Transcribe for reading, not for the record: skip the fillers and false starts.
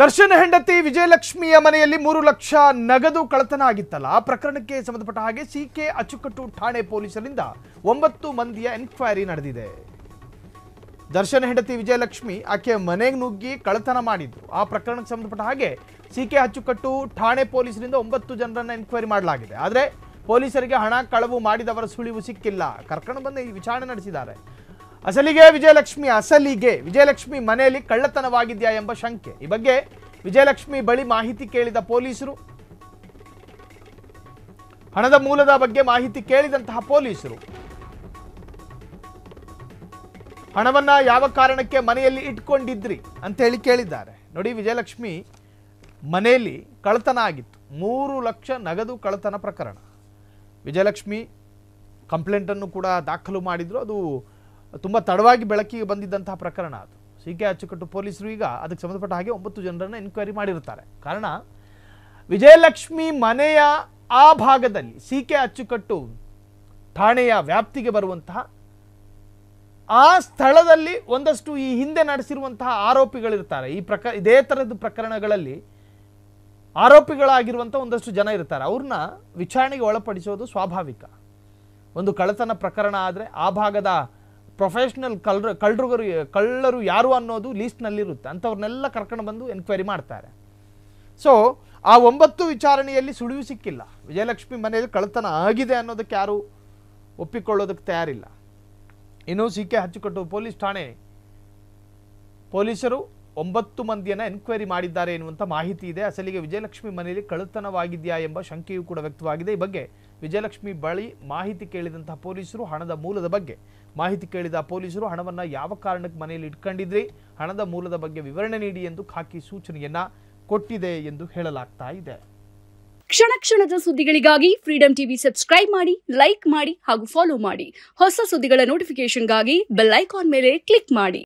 ದರ್ಶನ್ ಹೆಂಡತಿ ವಿಜಯಲಕ್ಷ್ಮಿಯ ಮನೆಯಲ್ಲಿ 3 ಲಕ್ಷ ನಗದು ಕಳ್ಳತನ ಆಗಿತ್ತಲ್ಲ, ಆ ಪ್ರಕರಣಕ್ಕೆ ಸಂಬಂಧಪಟ್ಟ ಹಾಗೆ ಸಿಕೆ ಅಚ್ಚುಕಟ್ಟು ಠಾಣೆ ಪೊಲೀಸರಿಂದ 9 ಮಂದಿಯ ಎನ್ಕ್ವೈರಿ ನಡೆದಿದೆ. ದರ್ಶನ್ ಹೆಂಡತಿ ವಿಜಯಲಕ್ಷ್ಮಿ ಆಕೆಯ ಮನೆಗೆ ನುಗ್ಗಿ ಕಳ್ಳತನ ಮಾಡಿದ್ರು. ಆ ಪ್ರಕರಣಕ್ಕೆ ಸಂಬಂಧಪಟ್ಟ ಹಾಗೆ ಸಿಕೆ ಅಚ್ಚುಕಟ್ಟು ಠಾಣೆ ಪೊಲೀಸರಿಂದ 9 ಜನರನ್ನ ಎನ್ಕ್ವೈರಿ ಮಾಡಲಾಗಿದೆ. ಆದರೆ ಪೊಲೀಸರಿಗೆ ಹಣ ಕಳವು ಮಾಡಿದವರ ಸುಳಿವು ಸಿಕ್ಕಿಲ್ಲ. ಕರ್ಕೊಂಡು ಬಂದು ಈ ವಿಚಾರಣೆ ನಡೆಸಿದ್ದಾರೆ. ಅಸಲಿಗೆ ವಿಜಯಲಕ್ಷ್ಮಿ ಮನೆಯಲ್ಲಿ ಕಳ್ಳತನವಾಗಿದೆಯಾ ಎಂಬ ಶಂಕೆ. ಈ ಬಗ್ಗೆ ವಿಜಯಲಕ್ಷ್ಮಿ ಬಳಿ ಮಾಹಿತಿ ಕೇಳಿದ ಪೊಲೀಸರು, ಹಣದ ಮೂಲದ ಬಗ್ಗೆ ಮಾಹಿತಿ ಕೇಳಿದಂತಹ ಪೊಲೀಸರು ಹಣವನ್ನ ಯಾವ ಕಾರಣಕ್ಕೆ ಮನೆಯಲ್ಲಿ ಇಟ್ಕೊಂಡಿದ್ರಿ ಅಂತ ಹೇಳಿ ಕೇಳಿದ್ದಾರೆ. ನೋಡಿ, ವಿಜಯಲಕ್ಷ್ಮಿ ಮನೆಯಲ್ಲಿ ಕಳ್ಳತನ ಆಗಿತ್ತು. 3 ಲಕ್ಷ ನಗದು ಕಳ್ಳತನ ಪ್ರಕರಣ. ವಿಜಯಲಕ್ಷ್ಮಿ ಕಂಪ್ಲೇಂಟ್ ಅನ್ನು ಕೂಡ ದಾಖಲು ಮಾಡಿದ್ರು. ಅದು ತುಂಬ ತಡವಾಗಿ ಬೆಳಕಿಗೆ ಬಂದಿದ್ದಂತಹ ಪ್ರಕರಣ. ಅದು ಸಿಕೆ ಅಚ್ಚುಕಟ್ಟು ಪೊಲೀಸರು ಈಗ ಅದಕ್ಕೆ ಸಂಬಂಧಪಟ್ಟ ಹಾಗೆ 9 ಜನರನ್ನು ಎನ್ಕ್ವೈರಿ ಮಾಡಿರ್ತಾರೆ. ಕಾರಣ, ವಿಜಯಲಕ್ಷ್ಮಿ ಮನೆಯ ಆ ಭಾಗದಲ್ಲಿ ಸಿಕೆ ಅಚ್ಚುಕಟ್ಟು ಠಾಣೆಯ ವ್ಯಾಪ್ತಿಗೆ ಬರುವಂತಹ ಆ ಸ್ಥಳದಲ್ಲಿ ಒಂದಷ್ಟು ಈ ಹಿಂದೆ ನಡೆಸಿರುವಂತಹ ಆರೋಪಿಗಳಿರ್ತಾರೆ. ಇದೇ ಥರದ ಪ್ರಕರಣಗಳಲ್ಲಿ ಆರೋಪಿಗಳಾಗಿರುವಂಥ ಒಂದಷ್ಟು ಜನ ಇರ್ತಾರೆ. ಅವ್ರನ್ನ ವಿಚಾರಣೆಗೆ ಒಳಪಡಿಸೋದು ಸ್ವಾಭಾವಿಕ. ಒಂದು ಕಳ್ಳತನ ಪ್ರಕರಣ ಆದರೆ ಆ ಭಾಗದ ಪ್ರೊಫೆಷನಲ್ ಕಳ್ಳರು ಯಾರು ಅನ್ನೋದು ಲೀಸ್ಟ್ನಲ್ಲಿರುತ್ತೆ. ಅಂಥವ್ರನ್ನೆಲ್ಲ ಕರ್ಕೊಂಡು ಬಂದು ಎನ್ಕ್ವೈರಿ ಮಾಡ್ತಾರೆ. ಸೊ ಆ 9 ವಿಚಾರಣೆಯಲ್ಲಿ ಸುಳಿವು ಸಿಕ್ಕಿಲ್ಲ. ವಿಜಯಲಕ್ಷ್ಮಿ ಮನೆಯಲ್ಲಿ ಕಳ್ಳತನ ಆಗಿದೆ ಅನ್ನೋದಕ್ಕೆ ಯಾರು ಒಪ್ಪಿಕೊಳ್ಳೋದಕ್ಕೆ ತಯಾರಿಲ್ಲ. ಇನ್ನು ಸಿಕೆ ಅಚ್ಚುಕಟ್ಟು ಪೊಲೀಸ್ ಠಾಣೆ ಪೊಲೀಸರು 9 ಮಂದಿಯನ್ನು ಎನ್ಕ್ವೈರಿ ಮಾಡಿದ್ದಾರೆ ಎನ್ನುವಂಥ ಮಾಹಿತಿ ಇದೆ. ಅಸಲಿಗೆ ವಿಜಯಲಕ್ಷ್ಮಿ ಮನೆಯಲ್ಲಿ ಕಳ್ಳತನವಾಗಿದೆಯಾ ಎಂಬ ಶಂಕೆಯೂ ಕೂಡ ವ್ಯಕ್ತವಾಗಿದೆ. ಈ ಬಗ್ಗೆ ವಿಜಯಲಕ್ಷ್ಮಿ ಬಳಿ ಮಾಹಿತಿ ಕೇಳಿದಂತಹ ಪೊಲೀಸರು, ಹಣದ ಮೂಲದ ಬಗ್ಗೆ ಮಾಹಿತಿ ಕೇಳಿದ ಪೊಲೀಸರು ಹಣವನ್ನು ಯಾವ ಕಾರಣಕ್ಕೆ ಮನೆಯಲ್ಲಿ ಇಟ್ಕೊಂಡಿದ್ರಿ, ಹಣದ ಮೂಲದ ಬಗ್ಗೆ ವಿವರಣೆ ನೀಡಿ ಎಂದು ಖಾಕಿ ಸೂಚನೆಯನ್ನ ಕೊಟ್ಟಿದೆ ಎಂದು ಹೇಳಲಾಗ್ತಾ ಇದೆ. ಕ್ಷಣ ಕ್ಷಣದ ಸುದ್ದಿಗಳಿಗಾಗಿ ಫ್ರೀಡಂ ಟಿವಿ ಸಬ್ಸ್ಕ್ರೈಬ್ ಮಾಡಿ, ಲೈಕ್ ಮಾಡಿ ಹಾಗೂ ಫಾಲೋ ಮಾಡಿ. ಹೊಸ ಸುದ್ದಿಗಳ ನೋಟಿಫಿಕೇಶನ್ಗಾಗಿ ಬೆಲ್ ಐಕಾನ್ ಮೇಲೆ ಕ್ಲಿಕ್ ಮಾಡಿ.